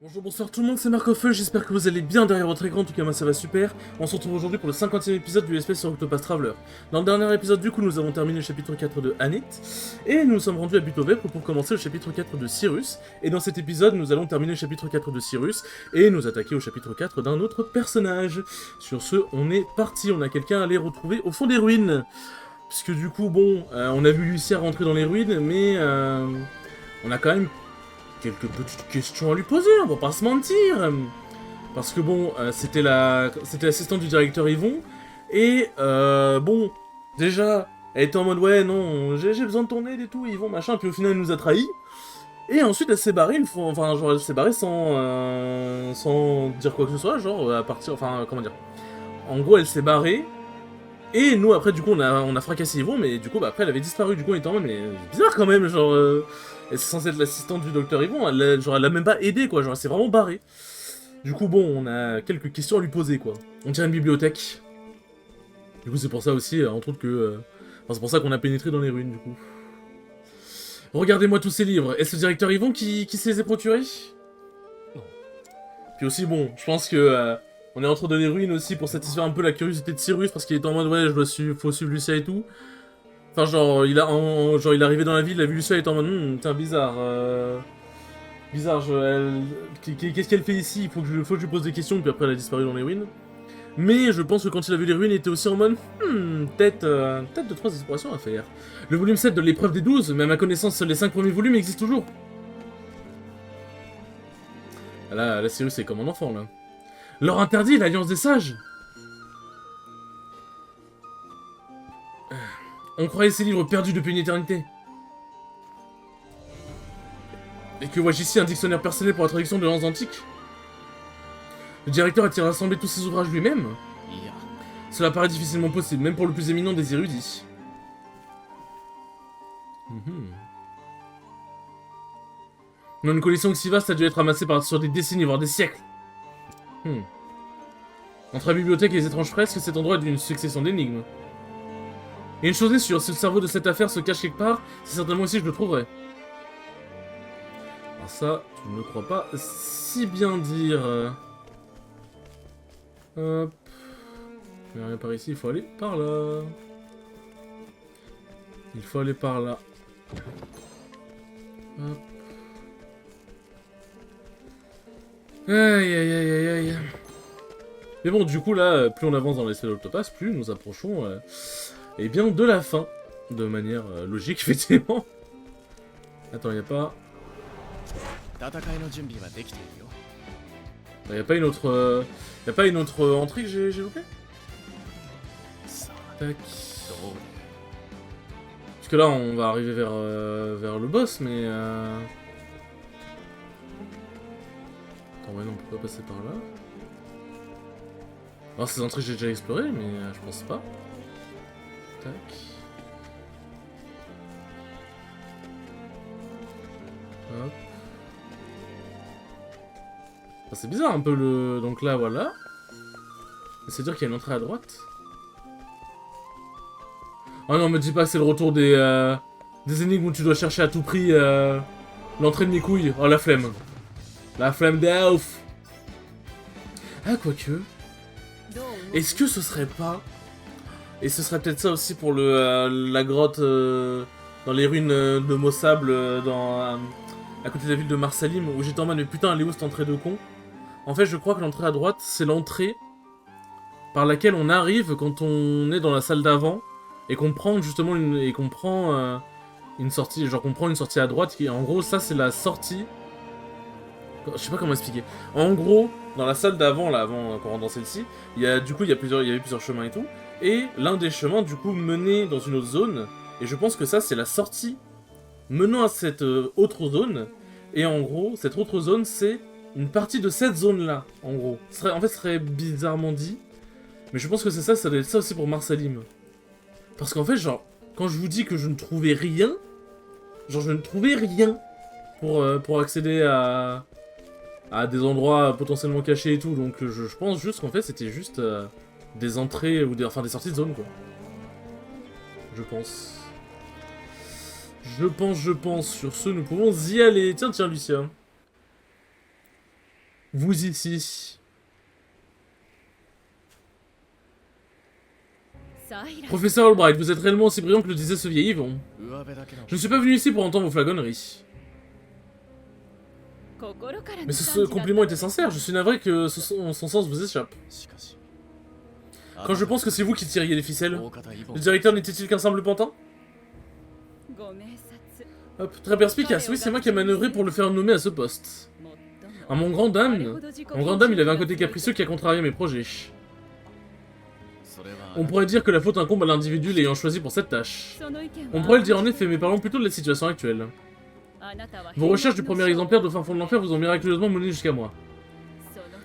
Bonjour, bonsoir tout le monde, c'est Marcofeu, j'espère que vous allez bien derrière votre écran, en tout cas moi ça va super. On se retrouve aujourd'hui pour le 50e épisode du SP sur Octopath Traveler. Dans le dernier épisode du coup nous avons terminé le chapitre 4 de Anit, et nous sommes rendus à Butovepre pour commencer le chapitre 4 de Cyrus. Et dans cet épisode nous allons terminer le chapitre 4 de Cyrus, et nous attaquer au chapitre 4 d'un autre personnage. Sur ce, on est parti, on a quelqu'un à aller retrouver au fond des ruines. Puisque du coup, bon, on a vu Lucia rentrer dans les ruines, mais on a quand même quelques petites questions à lui poser, on va pas se mentir. Parce que bon, c'était l'assistante du directeur Yvon, et bon, déjà, elle était en mode ouais, non, j'ai besoin de ton aide et tout, Yvon, machin, puis au final elle nous a trahis. Et ensuite elle s'est barrée, enfin, genre elle s'est barrée sans dire quoi que ce soit, genre à partir, enfin, comment dire. En gros, elle s'est barrée, et nous après, du coup, on a fracassé Yvon, mais du coup, bah, après elle avait disparu, du coup, on était en mode, mais c'est bizarre quand même, genre. Elle c'est censée être l'assistante du docteur Yvon, genre elle l'a même pas aidé quoi, genre elle s'est vraiment barrée. Du coup bon, on a quelques questions à lui poser quoi. On tient une bibliothèque. Du coup c'est pour ça aussi, entre autres que... Enfin c'est pour ça qu'on a pénétré dans les ruines du coup. Regardez-moi tous ces livres, est-ce le directeur Yvon qui se les a procurés? Puis aussi bon, je pense que... on est entre dans les ruines aussi pour satisfaire un peu la curiosité de Cyrus parce qu'il est en mode ouais, faut suivre Lucia et tout. Enfin genre, genre il est arrivé dans la ville, il a vu Lucia et il est en mode tiens bizarre, bizarre, qu'est-ce qu'elle fait ici? Faut que je lui pose des questions, puis après elle a disparu dans les ruines. Mais je pense que quand il a vu les ruines, il était aussi en mode peut-être 2-3 explorations à faire. Le volume 7 de l'épreuve des 12, mais à ma connaissance, seuls les 5 premiers volumes existent toujours. Là, Cyrus est comme un enfant, là. Leur interdit, l'Alliance des Sages. On croyait ces livres perdus depuis une éternité. Et que vois-je ici un dictionnaire personnel pour la traduction de langues antiques? Le directeur a-t-il rassemblé tous ses ouvrages lui-même? Cela paraît difficilement possible, même pour le plus éminent des érudits. Dans une collection aussi vaste, ça a dû être amassé sur des décennies, voire des siècles. Entre la bibliothèque et les étranges fresques, cet endroit est d'une succession d'énigmes. Et une chose est sûre, si le cerveau de cette affaire se cache quelque part, c'est certainement ici que je le trouverai. Alors ça, je ne crois pas si bien dire. Hop. Il n'y a rien par ici, il faut aller par là. Il faut aller par là. Hop. Aïe aïe aïe aïe aïe. Mais bon, du coup là, plus on avance dans l'espèce d'Octopath, plus nous approchons eh bien, de la fin. De manière logique, effectivement. Attends, y a pas... Y a pas une autre... Y a pas une autre entrée que j'ai loupée? Tac. Parce que là, on va arriver vers le boss, mais... Attends, ouais, non, on peut pas passer par là. Alors, ces entrées, j'ai déjà explorées, mais je pense pas. Tac. Hop. Ah, c'est bizarre un peu le... Donc là, voilà. C'est-à-dire qu'il y a une entrée à droite. Oh non, me dis pas que c'est le retour des énigmes où tu dois chercher à tout prix l'entrée de mes couilles. Oh, la flemme. La flemme d'elf. Ah, quoique. Est-ce que ce serait pas... Et ce serait peut-être ça aussi pour la grotte dans les ruines de Mossable à côté de la ville de Marsalim, où j'étais en mode mais putain, elle est où cette entrée de con? En fait, je crois que l'entrée à droite, c'est l'entrée par laquelle on arrive quand on est dans la salle d'avant et qu'on prend justement une sortie, genre qu'on prend une sortie à droite qui, en gros, ça c'est la sortie. Je sais pas comment expliquer. En gros, dans la salle d'avant, là, avant qu'on rentre dans celle-ci, il y avait plusieurs chemins et tout. Et l'un des chemins, du coup, menait dans une autre zone. Et je pense que ça, c'est la sortie menant à cette autre zone. Et en gros, cette autre zone, c'est une partie de cette zone-là, en gros. En fait, ce serait bizarrement dit. Mais je pense que c'est ça, ça doit être ça aussi pour Marsalim. Parce qu'en fait, genre, quand je vous dis que je ne trouvais rien, genre, je ne trouvais rien pour accéder à des endroits potentiellement cachés et tout. Donc je pense juste qu'en fait c'était juste des entrées ou des sorties de zone quoi. Je pense. Je pense. Sur ce, nous pouvons y aller. Tiens, Lucia. Vous ici. Professeur Albright, vous êtes réellement aussi brillant que le disait ce vieil Yvon. Je ne suis pas venu ici pour entendre vos flagonneries. Mais ce compliment était sincère, je suis navré que son sens vous échappe. Quand je pense que c'est vous qui tiriez les ficelles, le directeur n'était-il qu'un simple pantin? Hop, très perspicace, oui c'est moi qui ai manœuvré pour le faire nommer à ce poste. À mon grand dame, il avait un côté capricieux qui a contrarié mes projets. On pourrait dire que la faute incombe à l'individu l'ayant choisi pour cette tâche. On pourrait le dire en effet, mais parlons plutôt de la situation actuelle. Vos recherches du premier exemplaire de fin fond de l'enfer vous ont miraculeusement mené jusqu'à moi.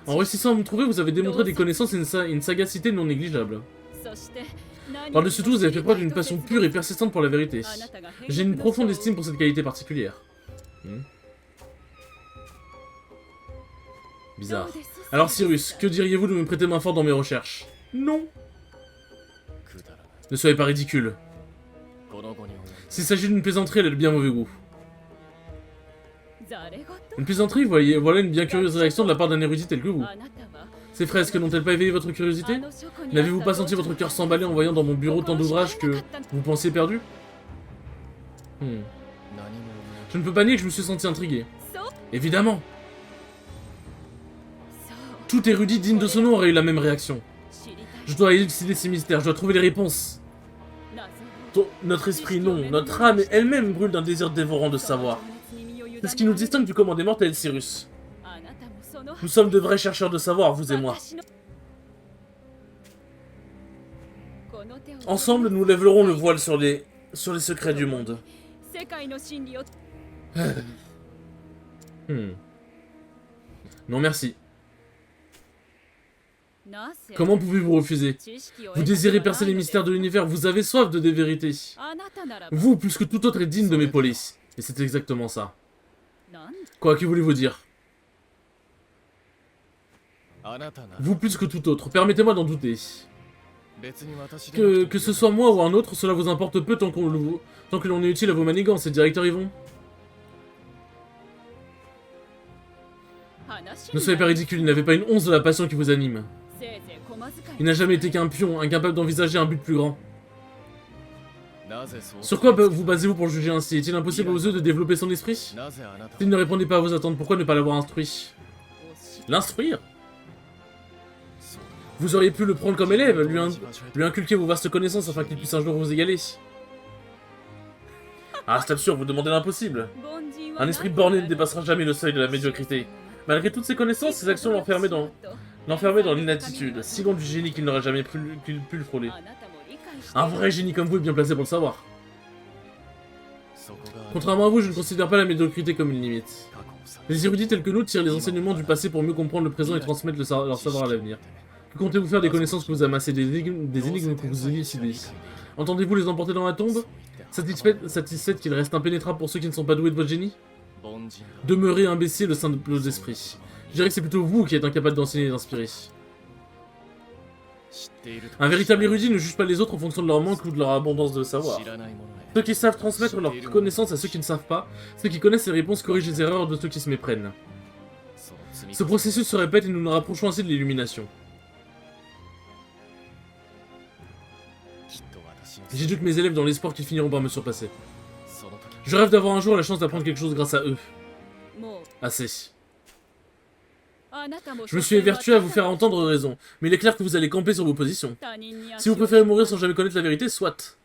En réussissant à me trouver, vous avez démontré des connaissances et une sagacité non négligeable. Par-dessus tout, vous avez fait preuve d'une passion pure et persistante pour la vérité. J'ai une profonde estime pour cette qualité particulière. Bizarre. Alors Cyrus, que diriez-vous de me prêter main forte dans mes recherches? Non. Ne soyez pas ridicule. S'il s'agit d'une plaisanterie, elle a de bien mauvais goût. Une plaisanterie, voilà une bien curieuse réaction de la part d'un érudit tel que vous. Ces fresques n'ont-elles pas éveillé votre curiosité? N'avez-vous pas senti votre cœur s'emballer en voyant dans mon bureau tant d'ouvrages que vous pensiez perdus? Je ne peux pas nier que je me suis senti intrigué. Évidemment. Tout érudit digne de ce nom aurait eu la même réaction. Je dois élucider ces mystères, je dois trouver les réponses. Notre esprit, non, notre âme elle-même brûle d'un désir dévorant de savoir. C'est ce qui nous distingue du commandé mortel, Cyrus. Nous sommes de vrais chercheurs de savoir, vous et moi. Ensemble, nous lèverons le voile sur les secrets du monde. Non, merci. Comment pouvez-vous refuser? Vous désirez percer les mystères de l'univers, vous avez soif de des vérités. Vous, plus que tout autre, êtes digne de mes polices. Et c'est exactement ça. Quoi, que voulez-vous dire? Vous, plus que tout autre, permettez-moi d'en douter. Que ce soit moi ou un autre, cela vous importe peu tant que l'on est utile à vos manigances, c'est directeur Yvon. Ne soyez pas ridicule, il n'avait pas une once de la passion qui vous anime. Il n'a jamais été qu'un pion, incapable d'envisager un but plus grand. Sur quoi vous basez-vous pour juger ainsi? Est-il impossible aux yeux de développer son esprit? S'il ne répondait pas à vos attentes, pourquoi ne pas l'avoir instruit? L'instruire? Vous auriez pu le prendre comme élève, lui inculquer vos vastes connaissances afin qu'il puisse un jour vous égaler. Ah, c'est absurde, vous demandez l'impossible. Un esprit borné ne dépassera jamais le seuil de la médiocrité. Malgré toutes ses connaissances, ses actions l'enfermaient dans l'inaptitude, si loin du génie qu'il n'aurait jamais pu le frôler. Un vrai génie comme vous est bien placé pour le savoir. Contrairement à vous, je ne considère pas la médiocrité comme une limite. Les érudits tels que nous tirent les enseignements du passé pour mieux comprendre le présent et transmettre leur savoir à l'avenir. Que comptez-vous faire des connaissances que vous amassez, des énigmes que vous élucidez? Entendez-vous les emporter dans la tombe? Satisfaite qu'il reste impénétrable pour ceux qui ne sont pas doués de votre génie? Demeurez imbécile au sein de nos esprits. Je dirais que c'est plutôt vous qui êtes incapable d'enseigner et d'inspirer. Un véritable érudit ne juge pas les autres en fonction de leur manque ou de leur abondance de savoir. Ceux qui savent transmettre leurs connaissances à ceux qui ne savent pas, ceux qui connaissent les réponses corrigent les erreurs de ceux qui se méprennent. Ce processus se répète et nous nous rapprochons ainsi de l'illumination. J'éduque mes élèves dans l'espoir qu'ils finiront par me surpasser. Je rêve d'avoir un jour la chance d'apprendre quelque chose grâce à eux. Assez. Je me suis évertué à vous faire entendre raison, mais il est clair que vous allez camper sur vos positions. Si vous préférez mourir sans jamais connaître la vérité, soit.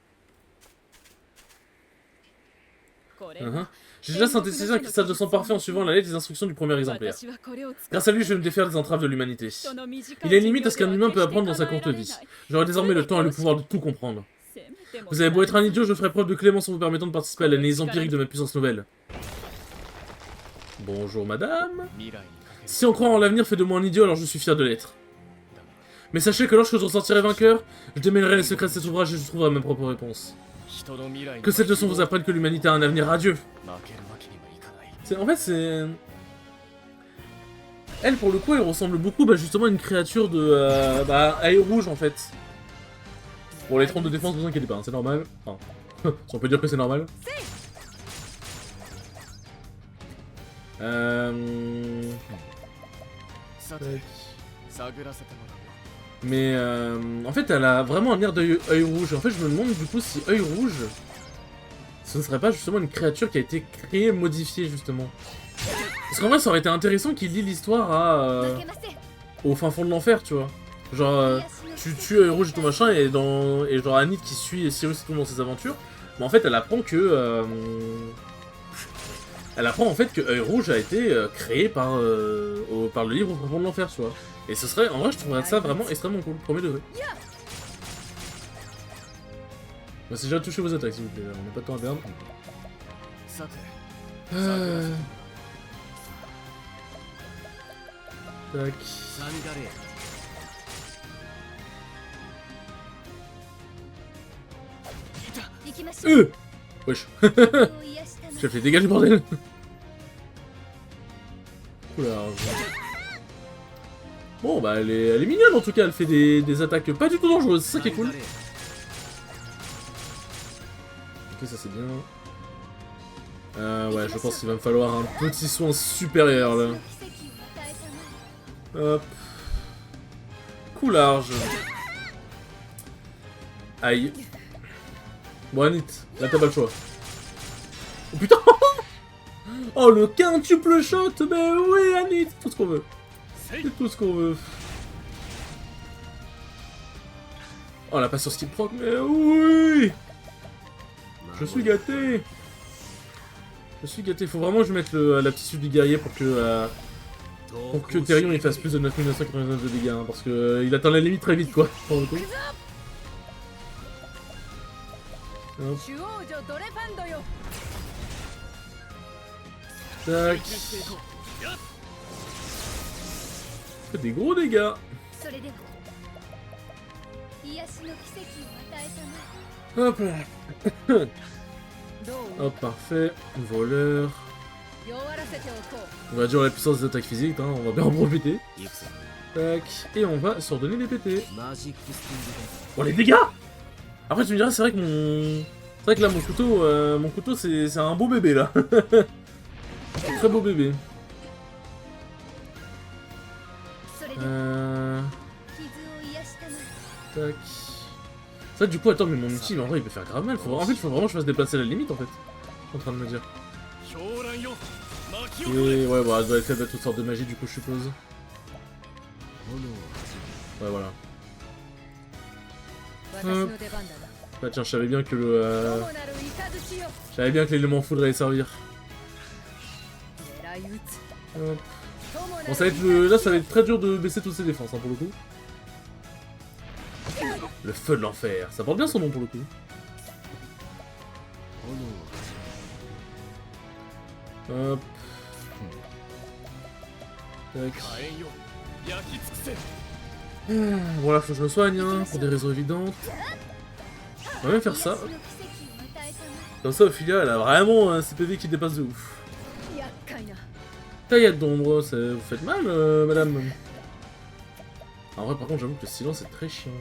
J'ai déjà synthétisé un cristal de sang parfait en suivant la lettre des instructions du premier exemplaire. Grâce à lui, je vais me défaire des entraves de l'humanité. Il y a une limite à ce qu'un humain peut apprendre dans sa courte vie. J'aurai désormais le temps et le pouvoir de tout comprendre. Vous avez beau être un idiot, je ferai preuve de clémence en vous permettant de participer à l'analyse empirique de ma puissance nouvelle. Bonjour madame. Si en croire en l'avenir fait de moi un idiot, alors je suis fier de l'être. Mais sachez que lorsque je ressortirai vainqueur, je démêlerai les secrets de cet ouvrage et je trouverai ma propre réponse. Que cette leçon vous apprenne que l'humanité a un avenir radieux. En fait, c'est... Elle, pour le coup, elle ressemble beaucoup justement à une créature de... à œil rouge, en fait. Bon, les 30 de défense, vous inquiétez pas, hein, c'est normal. Enfin, si on peut dire que c'est normal. Mais en fait, elle a vraiment un air d'œil rouge. En fait, je me demande du coup si œil rouge, ce ne serait pas justement une créature qui a été créée, modifiée justement. Parce qu'en vrai, ça aurait été intéressant qu'il lie l'histoire à au fin fond de l'enfer, tu vois. Genre, tu tues œil rouge et tout machin, et genre Anit qui suit Cyrus et tout dans ses aventures. Mais en fait, elle apprend que en fait que œil rouge a été créé par le livre au fin fond de l'enfer, tu vois. Et ce serait, en vrai, je trouverais ça vraiment extrêmement cool, premier degré. Bah, c'est déjà touché vos attaques, s'il vous plaît, on n'a pas de temps à perdre. Tac. Wesh. Je fais dégage du bordel. Oula. Bon bah elle est mignonne en tout cas, elle fait des attaques pas du tout dangereuses, c'est ça qui est cool. Ok, ça c'est bien. Ouais, je pense qu'il va me falloir un petit soin supérieur là. Hop. Coup large. Aïe. Bon Anit, là t'as pas le choix. Oh putain. Oh le quintuple shot. Mais oui Anit, tout ce qu'on veut. C'est tout ce qu'on veut. Oh la patience qui proc, mais oui. Je suis gâté. Je suis gâté, faut vraiment que je mette l'aptitude du guerrier pour que Therion il fasse plus de 9999 de dégâts, hein, parce que il atteint la limite très vite quoi, pour le coup. Hop. Tac. Fait des gros dégâts. Hop là. Hop, parfait. Voleur. On va dire la puissance des attaques physiques, hein, on va bien en profiter. Tac. Et on va se redonner les PT. Oh les dégâts. Après tu me diras, c'est vrai que c'est vrai que là mon couteau c'est un beau bébé là. Un très beau bébé. Tac. Ça du coup attends mais mon outil en vrai il peut faire grave mal. En fait il faut vraiment que je fasse déplacer la limite en fait. Je suis en train de me dire. Et ouais bah elle doit être faite à toutes sortes de magie du coup je suppose. Ouais voilà. Bah tiens je savais bien que je savais bien que l'élément foudre allait servir. Hop. Bon ça va être là ça va être très dur de baisser toutes ses défenses hein, pour le coup. Le feu de l'enfer, ça porte bien son nom pour le coup. Hop. Tac. Bon là faut que je me soigne hein, pour des raisons évidentes. On va même faire ça. Comme ça Ophilia elle a vraiment un CPV qui dépasse de ouf. Taillade d'ombre, vous faites mal madame. En vrai par contre j'avoue que le silence est très chiant.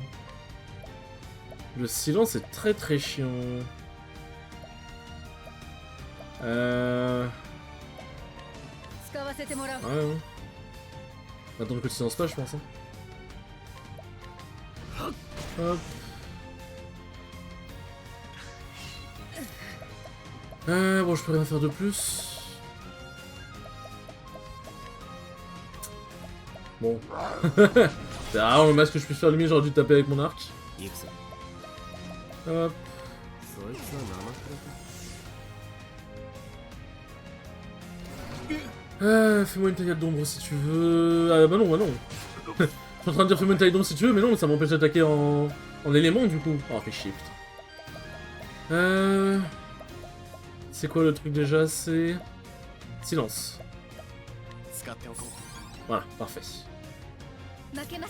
Le silence est très très chiant. Ouais. On va attendre que le silence passe je pense. Hein. Hop. Bon je peux rien faire de plus. Bon. C'est rare le masque que je puisse faire limite, j'aurais dû taper avec mon arc. Hop. Fais-moi une taillade d'ombre si tu veux. Ah bah non, bah non. Je suis en train de dire fais-moi une taillade d'ombre si tu veux, mais non, ça m'empêche d'attaquer en élément du coup. Oh, fait chier, putain. C'est quoi le truc déjà? C'est... Silence. Voilà, parfait.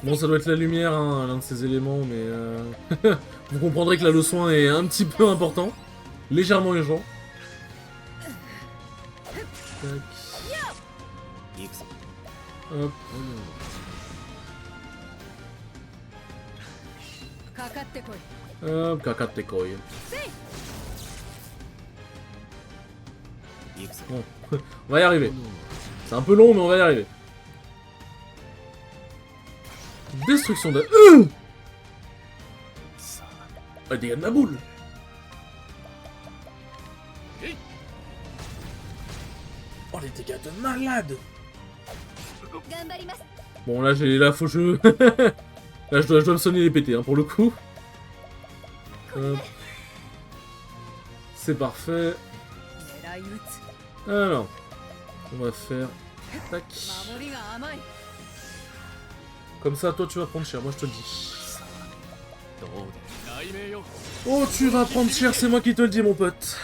Bon, ça doit être la lumière, hein, l'un de ces éléments, mais vous comprendrez que là, le soin est un petit peu important. Légèrement urgent. Tac. Hop. Hop, kakate koi. Bon, on va y arriver. C'est un peu long, mais on va y arriver. Destruction de... Ah, dégâts de ma boule. Oh, les dégâts de malade. Bon, là, faut que je... là, je dois me sonner les péter, hein, pour le coup. C'est parfait. Alors, on va faire... Tac. Comme ça, toi, tu vas prendre cher, moi, je te le dis. Oh, tu vas prendre cher, c'est moi qui te le dis, mon pote.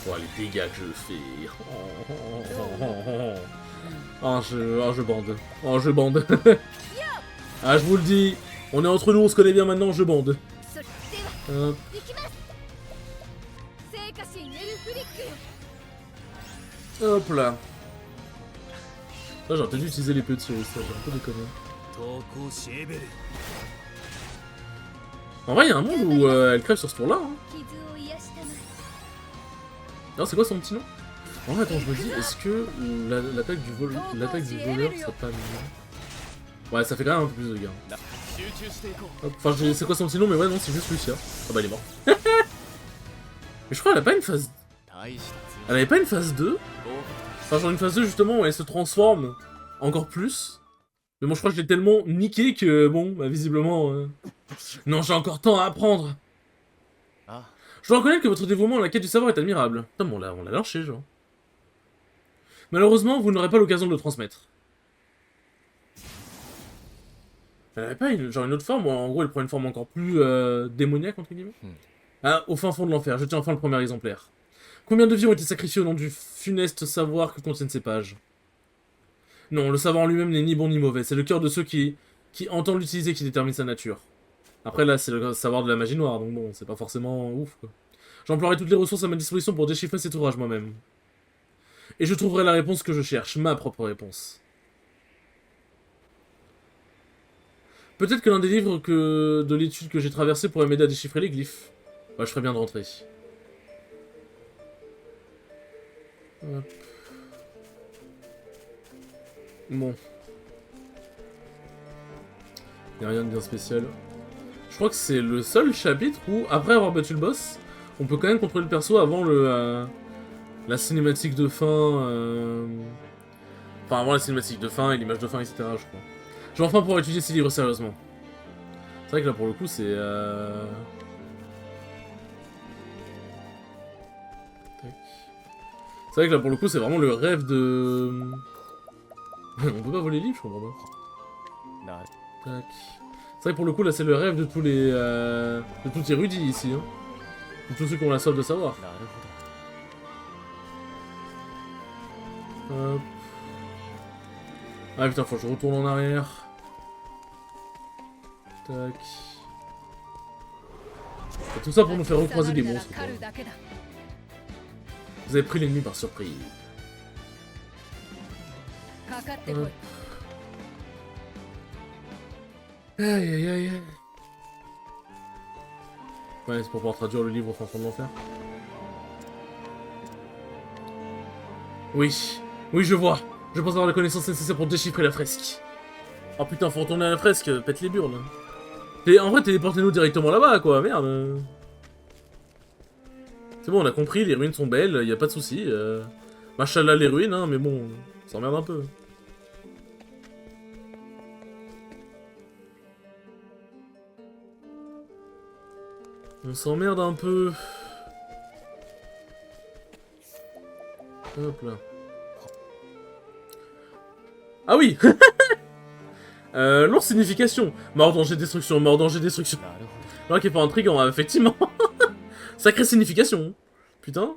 Oh, les dégâts que je fais. Oh, je bande. Oh, je bande. Ah, je vous le dis. On est entre nous, on se connaît bien maintenant, je bande. Hop là. J'aurais peut-être dû utiliser les petits aussi, j'ai un peu déconné. En vrai, il y a un monde où elle crève sur ce tour-là. Hein. Alors, c'est quoi son petit nom? En vrai, attends, je me dis, est-ce que l'attaque du voleur serait pas mieux? Ouais, ça fait quand même un peu plus de dégâts. Hop, enfin, c'est quoi son petit nom? Mais ouais, non, c'est juste Lucia. Ah bah, il est mort. Mais je crois qu'elle a pas une phase... Elle avait pas une phase 2? Enfin, genre une phase 2, justement, où elle se transforme encore plus. Mais bon, je crois que je l'ai tellement niqué que, bon, bah, visiblement... Non, j'ai encore tant à apprendre. Je dois reconnaître que votre dévouement à la quête du savoir est admirable. Putain, bon, on l'a lynché, genre. Malheureusement, vous n'aurez pas l'occasion de le transmettre. Elle n'avait pas une autre forme, ou en gros, elle prend une forme encore plus démoniaque, entre guillemets. Ah, au fin fond de l'enfer, je tiens enfin le premier exemplaire. Combien de vies ont été sacrifiées au nom du funeste savoir que contiennent ces pages? Non, le savoir en lui-même n'est ni bon ni mauvais, c'est le cœur de ceux qui entendent l'utiliser qui détermine sa nature. Après là, c'est le savoir de la magie noire, donc bon, c'est pas forcément ouf, quoi. J'emploierai toutes les ressources à ma disposition pour déchiffrer cet ouvrage moi-même. Et je trouverai la réponse que je cherche, ma propre réponse. Peut-être que l'un des livres de l'étude que j'ai traversé pourrait m'aider à déchiffrer les glyphes. Ouais, je ferais bien de rentrer. Hop. Bon. Y'a rien de bien spécial. Je crois que c'est le seul chapitre où, après avoir battu le boss, on peut quand même contrôler le perso avant la cinématique de fin. Enfin, avant la cinématique de fin et l'image de fin, etc. Je crois. Je vais enfin pouvoir étudier ces livres sérieusement. C'est vrai que là, pour le coup, c'est... C'est vrai que là, pour le coup, c'est vraiment le rêve de... On peut pas voler les livres, je comprends pas. Tac. C'est vrai que pour le coup, là, c'est le rêve de tous les... de tous les érudits, ici. Hein. De tous ceux qui ont la soif de savoir. Hop. Ah putain, faut que je retourne en arrière. Tac. Et tout ça pour nous faire recroiser des monstres, quoi. Vous avez pris l'ennemi par surprise. Hop. Aïe aïe aïe. Ouais, c'est pour pouvoir traduire le livre au fin fond de l'enfer. Oui, oui, je vois. Je pense avoir la connaissance nécessaire pour déchiffrer la fresque. Oh putain, faut retourner à la fresque, pète les burnes. Et en vrai, téléportez-nous directement là-bas, quoi, merde. C'est bon, on a compris, les ruines sont belles, y a pas de soucis. Machallah les ruines, hein, mais bon, ça emmerde un peu. On s'emmerde un peu. Hop là. Ah oui. Lourde signification. Mort, danger, destruction, mort, danger, destruction. Alors qui est pas intriguant, effectivement. Sacrée signification. Putain.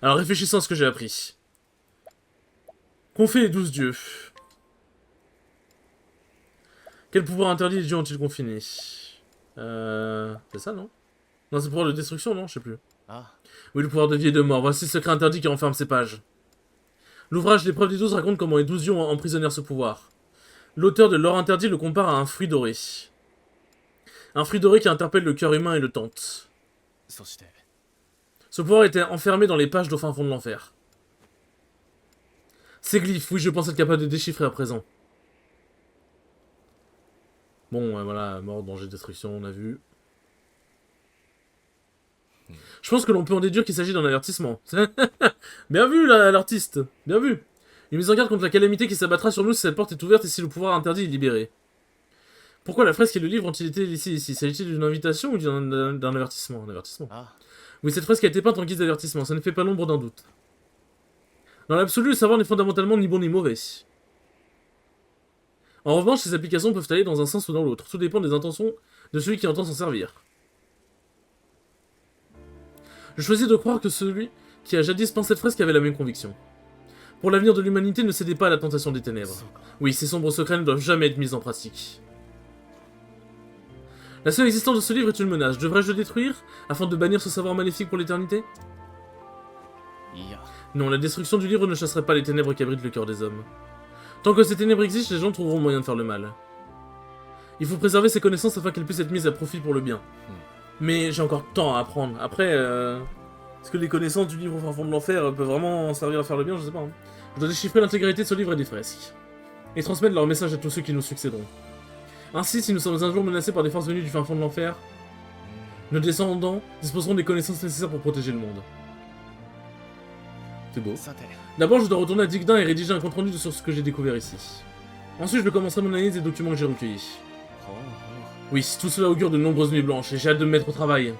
Alors réfléchissons à ce que j'ai appris. Qu'ont fait les 12 dieux? Quel pouvoir interdit les dieux ont-ils confiné? C'est ça, non? Non, c'est le pouvoir de destruction, non? Je sais plus. Oui, le pouvoir de vie et de mort. Voici le secret interdit qui renferme ces pages. L'ouvrage L'épreuve des 12 raconte comment les 12 dieux ont emprisonnèrent ce pouvoir. L'auteur de l'or interdit le compare à un fruit doré. Un fruit doré qui interpelle le cœur humain et le tente. Ce pouvoir était enfermé dans les pages d'au fin fond de l'enfer. Ces glyphes, oui, je pense être capable de déchiffrer à présent. Bon, voilà, mort, danger, destruction, on a vu. Je pense que l'on peut en déduire qu'il s'agit d'un avertissement. Bien vu, l'artiste. Bien vu. Une mise en garde contre la calamité qui s'abattra sur nous si cette porte est ouverte et si le pouvoir interdit est libéré. Pourquoi la fresque et le livre ont-ils été ici? S'agit-il d'une invitation ou d'un avertissement? Un avertissement. Ah. Oui, cette fresque a été peinte en guise d'avertissement, ça ne fait pas l'ombre d'un doute. Dans l'absolu, le savoir n'est fondamentalement ni bon ni mauvais. En revanche, ces applications peuvent aller dans un sens ou dans l'autre. Tout dépend des intentions de celui qui entend s'en servir. Je choisis de croire que celui qui a jadis peint cette fresque avait la même conviction. Pour l'avenir de l'humanité, ne cédez pas à la tentation des ténèbres. Oui, ces sombres secrets ne doivent jamais être mis en pratique. La seule existence de ce livre est une menace. Devrais-je le détruire, afin de bannir ce savoir maléfique pour l'éternité? Non, la destruction du livre ne chasserait pas les ténèbres qui abritent le cœur des hommes. Tant que ces ténèbres existent, les gens trouveront le moyen de faire le mal. Il faut préserver ces connaissances afin qu'elles puissent être mises à profit pour le bien. Mais j'ai encore tant à apprendre. Après, est-ce que les connaissances du livre au fin fond de l'enfer peuvent vraiment servir à faire le bien? Je sais pas. Hein. Je dois déchiffrer l'intégralité de ce livre et des fresques. Et transmettre leur message à tous ceux qui nous succéderont. Ainsi, si nous sommes un jour menacés par des forces venues du fin fond de l'enfer, nos descendants disposeront des connaissances nécessaires pour protéger le monde. C'est beau. D'abord, je dois retourner à Digdin et rédiger un compte-rendu sur ce que j'ai découvert ici. Ensuite, je commencerai mon analyse des documents que j'ai recueillis. Oui, tout cela augure de nombreuses nuits blanches, et j'ai hâte de me mettre au travail.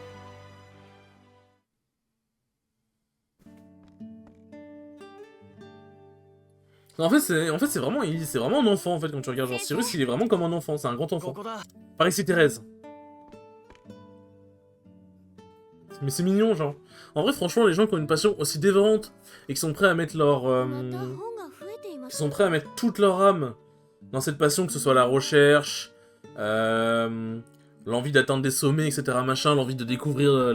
En fait, c'est vraiment un enfant, en fait, quand tu regardes. Genre, Cyrus, il est vraiment comme un enfant, c'est un grand enfant. Par ici, Thérèse. Mais c'est mignon, genre. En vrai, franchement, les gens qui ont une passion aussi dévorante, et qui sont prêts à mettre qui sont prêts à mettre toute leur âme dans cette passion, que ce soit la recherche, l'envie d'atteindre des sommets, etc., machin, l'envie de découvrir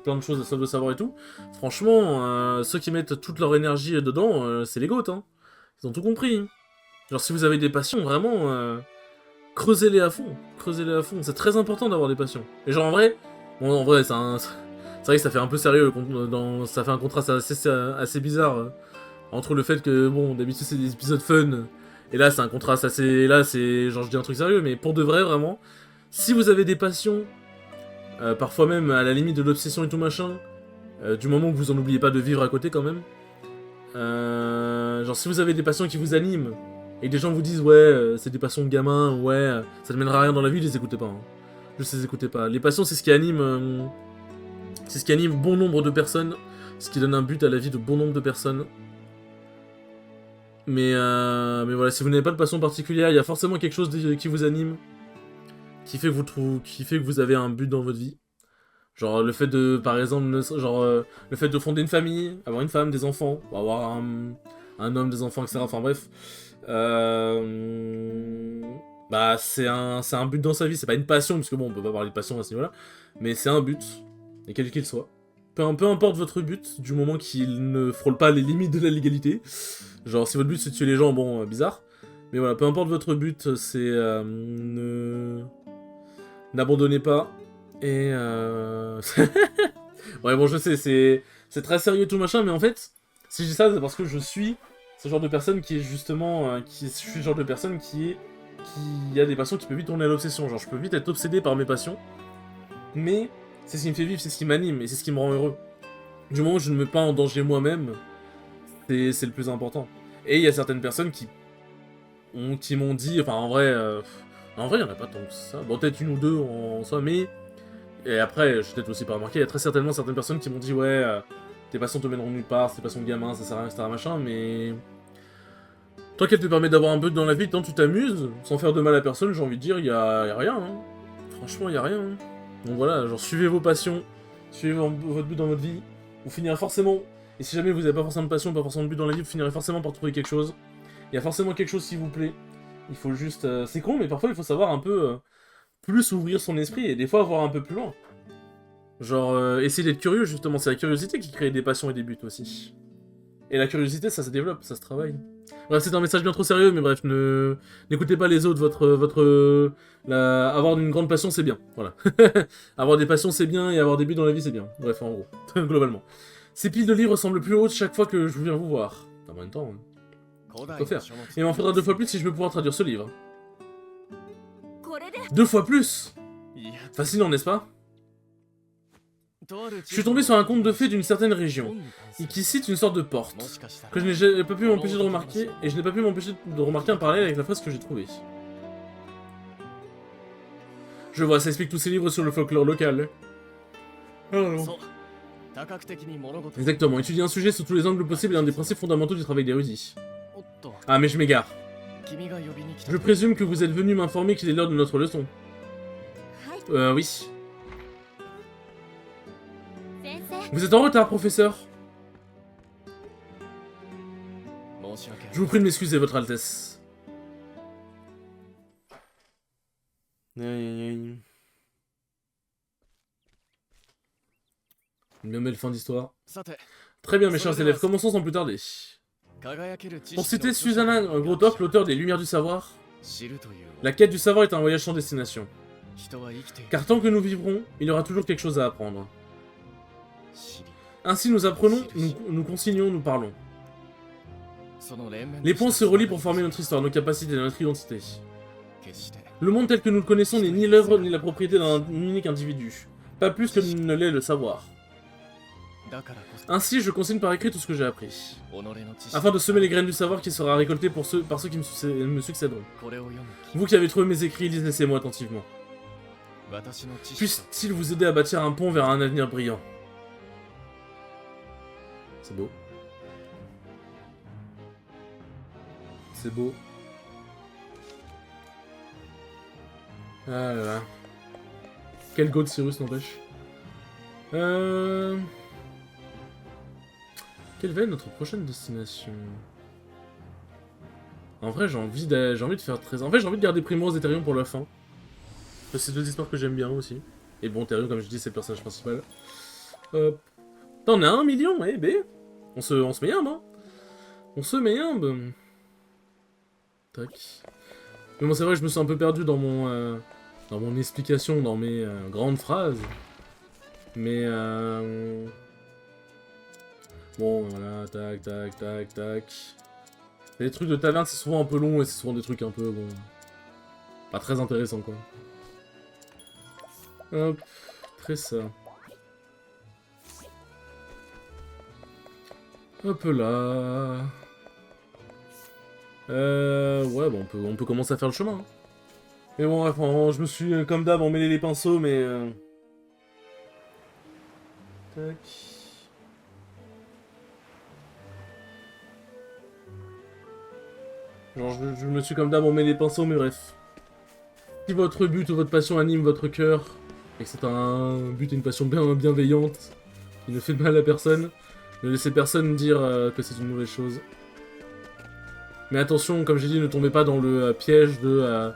plein de choses, la soif de savoir et tout. Franchement, ceux qui mettent toute leur énergie dedans, c'est les goats, hein. Ils ont tout compris. Genre, si vous avez des passions, vraiment, creusez-les à fond. Creusez-les à fond. C'est très important d'avoir des passions. Et genre, en vrai, bon, en vrai, c'est vrai que ça fait un peu sérieux, ça fait un contraste assez bizarre entre le fait que, bon, d'habitude c'est des épisodes fun, et là c'est un contraste assez... Là c'est... genre je dis un truc sérieux, mais pour de vrai, vraiment, si vous avez des passions, parfois même à la limite de l'obsession et tout machin, du moment que vous en oubliez pas de vivre à côté quand même, genre si vous avez des passions qui vous animent, et que des gens vous disent ouais, c'est des passions de gamin, ouais, ça ne mènera à rien dans la vie, les écoutez pas. Hein. Juste les écoutez pas. Les passions c'est ce qui anime... c'est ce qui anime bon nombre de personnes, ce qui donne un but à la vie de bon nombre de personnes. Mais voilà, si vous n'avez pas de passion particulière, il y a forcément quelque chose qui vous anime, qui fait que vous avez un but dans votre vie. Genre le fait de, par exemple, le fait de fonder une famille, avoir une femme, des enfants, avoir un homme, des enfants, etc. Enfin bref. Bah c'est un but dans sa vie, c'est pas une passion, parce que bon, on peut pas parler de passion à ce niveau-là, mais c'est un but, et quel qu'il soit. Peu importe votre but, du moment qu'il ne frôle pas les limites de la légalité. Genre, si votre but c'est de tuer les gens, bon, bizarre. Mais voilà, peu importe votre but, c'est... n'abandonnez pas. Et... ouais, bon, je sais, c'est très sérieux tout machin, mais en fait, si je dis ça, c'est parce que je suis ce genre de personne qui est justement... je suis le genre de personne qui a des passions qui peut vite tourner à l'obsession. Genre, je peux vite être obsédé par mes passions. Mais... c'est ce qui me fait vivre, c'est ce qui m'anime, et c'est ce qui me rend heureux. Du moment où je ne me mets pas en danger moi-même, c'est le plus important. Et il y a certaines personnes qui m'ont dit, enfin en vrai, il y en a pas tant que ça, bon peut-être une ou deux en soi, mais... Et après, je suis peut-être aussi pas remarqué, il y a très certainement certaines personnes qui m'ont dit, ouais, tes passions te mèneront nulle part, tes passions de gamin, ça sert à rien, etc. machin, mais... Tant qu'elle te permet d'avoir un but dans la vie, tant que tu t'amuses, sans faire de mal à personne, j'ai envie de dire, y a rien, hein. Franchement, y a rien, hein. Donc voilà, genre suivez vos passions, suivez votre but dans votre vie, vous finirez forcément, et si jamais vous n'avez pas forcément de passion, pas forcément de but dans la vie, vous finirez forcément par trouver quelque chose. Il y a forcément quelque chose qui vous plaît, il faut juste... c'est con, mais parfois il faut savoir un peu plus ouvrir son esprit, et des fois voir un peu plus loin. Genre, essayer d'être curieux justement, c'est la curiosité qui crée des passions et des buts aussi. Et la curiosité, ça se développe, ça se travaille. Bref, c'est un message bien trop sérieux, mais bref, n'écoutez pas les autres, avoir une grande passion, c'est bien, voilà. Avoir des passions, c'est bien, et avoir des buts dans la vie, c'est bien. Bref, en gros, globalement. Ces piles de livres semblent plus hautes chaque fois que je viens vous voir. En même temps, faut faire. Il m'en faudra 2 fois plus si je veux pouvoir traduire ce livre. 2 fois plus! Fascinant, n'est-ce pas? Je suis tombé sur un conte de fées d'une certaine région, et qui cite une sorte de porte, que je n'ai pas pu m'empêcher de remarquer, et je n'ai pas pu m'empêcher de remarquer un parallèle avec la phrase que j'ai trouvée. Je vois, ça explique tous ces livres sur le folklore local. Oh non. Exactement, étudier un sujet sous tous les angles possibles est un des principes fondamentaux du travail d'érudit. Ah, mais je m'égare. Je présume que vous êtes venu m'informer qu'il est l'heure de notre leçon. Oui. Vous êtes en retard, professeur. Je vous prie de m'excuser, votre Altesse. Une bien belle fin d'histoire. Très bien, mes chers élèves, commençons sans plus tarder. Pour citer Susanna Grotop, l'auteur des Lumières du Savoir, la quête du savoir est un voyage sans destination. Car tant que nous vivrons, il y aura toujours quelque chose à apprendre. Ainsi nous apprenons, nous consignons, nous parlons. Les points se relient pour former notre histoire, nos capacités, notre identité. Le monde tel que nous le connaissons n'est ni l'œuvre ni la propriété d'un unique individu, pas plus que ne l'est le savoir. Ainsi, je consigne par écrit tout ce que j'ai appris, afin de semer les graines du savoir qui sera récolté par ceux qui me succéderont. Vous qui avez trouvé mes écrits, lisez-moi attentivement. Puisse-t-il vous aider à bâtir un pont vers un avenir brillant. C'est beau. C'est beau. Ah là là. Quel go de Cyrus, n'empêche. Quelle va être notre prochaine destination? En vrai, j'ai envie de faire très... En fait, j'ai envie de garder Primrose et Therion pour la fin. C'est 2 histoires que j'aime bien aussi. Et bon, Therion, comme je dis, c'est le personnage principal. T'en as 1 million, eh ben. On se met un, hein. On se met un, Tac. Mais bon, c'est vrai que je me suis un peu perdu dans mon explication, dans mes grandes phrases. Mais bon, voilà, tac, tac, tac, tac. Les trucs de taverne, c'est souvent un peu long et c'est souvent des trucs un peu, bon... pas très intéressants, quoi. Hop, très ça. Hop là... ouais, bon, on peut commencer à faire le chemin. Hein. Mais bon, bref, je me suis, comme d'hab, emmêlé les pinceaux, mais... Tac... Genre, je me suis comme d'hab emmêlé les pinceaux, mais bref. Si votre but ou votre passion anime votre cœur, et que c'est un but et une passion bienveillante, qui ne fait de mal à personne, ne laissez personne dire que c'est une mauvaise chose. Mais attention, comme j'ai dit, ne tombez pas dans le piège de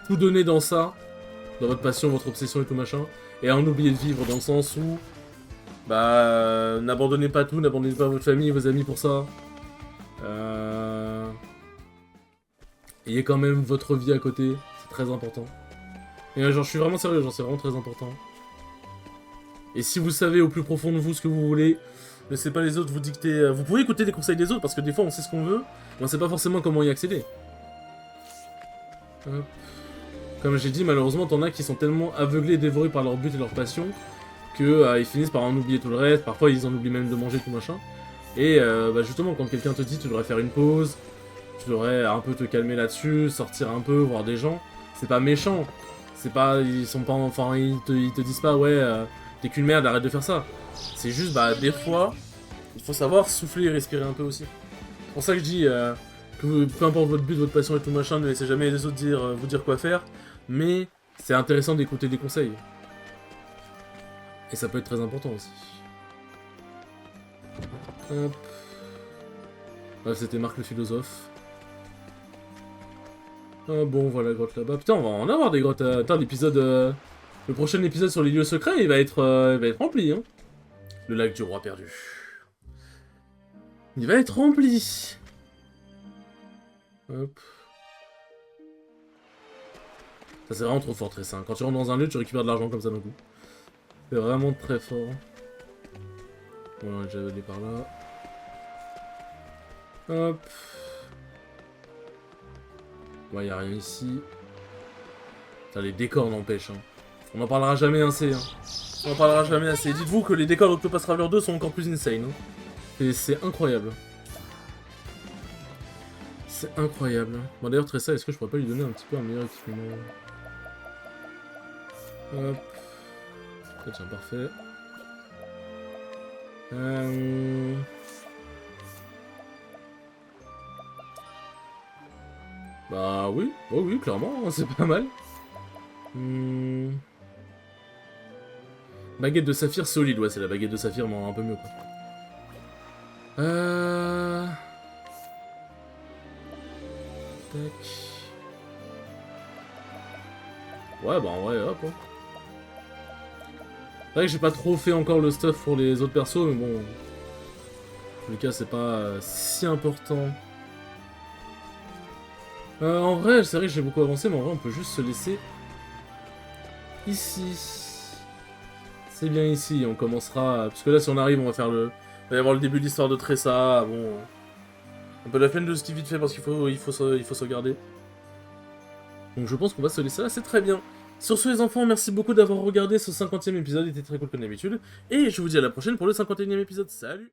tout donner dans ça, dans votre passion, votre obsession et tout machin, et en oublier de vivre, dans le sens où, bah, n'abandonnez pas tout, n'abandonnez pas votre famille, vos amis pour ça. Ayez quand même votre vie à côté, c'est très important. Et genre, je suis vraiment sérieux, genre, c'est vraiment très important. Et si vous savez au plus profond de vous ce que vous voulez, laissez pas les autres vous dicter... Vous pouvez écouter les conseils des autres, parce que des fois on sait ce qu'on veut, mais on sait pas forcément comment y accéder. Hop. Comme j'ai dit, malheureusement, t'en as qui sont tellement aveuglés et dévorés par leur but et leur passion, que ils finissent par en oublier tout le reste, parfois ils en oublient même de manger tout machin. Et bah justement, quand quelqu'un te dit tu devrais faire une pause, tu devrais un peu te calmer là-dessus, sortir un peu, voir des gens, c'est pas méchant. C'est pas... Ils sont pas... Enfin, ils te disent pas, ouais, t'es qu'une merde, arrête de faire ça. C'est juste, bah, des fois, il faut savoir souffler et respirer un peu aussi. C'est pour ça que je dis que peu importe votre but, votre passion et tout machin, ne laissez jamais les autres vous dire quoi faire, mais c'est intéressant d'écouter des conseils. Et ça peut être très important aussi. Hop. Bref, c'était Marc le philosophe. Ah bon, voilà, grotte là-bas. Putain, on va en avoir des grottes. Attends, l'épisode... Le prochain épisode sur les lieux secrets, il va être rempli, hein. Le lac du roi perdu. Il va être rempli. Hop. Ça c'est vraiment trop fort, Tressa. Hein. Quand tu rentres dans un lieu, tu récupères de l'argent comme ça d'un coup. C'est vraiment très fort. Voilà, j'avais allé par là. Hop. Ouais, y a rien ici. Putain, les décors n'empêchent. Hein. On en parlera jamais assez. Hein. On en parlera jamais assez. Dites-vous que les décors d'Octopus Traveler 2 sont encore plus insane. Hein. Et c'est incroyable. C'est incroyable. Bon d'ailleurs, Tressa, est-ce que je pourrais pas lui donner un petit peu un meilleur équipement? Hop. Ok, tiens, parfait. Bah oui, oh oui, clairement, hein, c'est pas mal. Baguette de saphir solide, ouais, c'est la baguette de saphir, mais un peu mieux, quoi. Tac. Ouais, bah en vrai, hop. Hein. C'est vrai que j'ai pas trop fait encore le stuff pour les autres persos, mais bon... En tous les cas, c'est pas si important. En vrai, c'est vrai que j'ai beaucoup avancé, mais en vrai, on peut juste se laisser... Ici. C'est bien ici, on commencera... Parce que là, si on arrive, on va faire le... Il va y avoir le début de l'histoire de Tressa, bon... Un peu la flemme de ce qui vite fait parce qu'il faut sauvegarder. Donc je pense qu'on va se laisser là, c'est très bien. Sur ce les enfants, merci beaucoup d'avoir regardé ce 50e épisode, il était très cool comme d'habitude. Et je vous dis à la prochaine pour le 51e épisode, salut!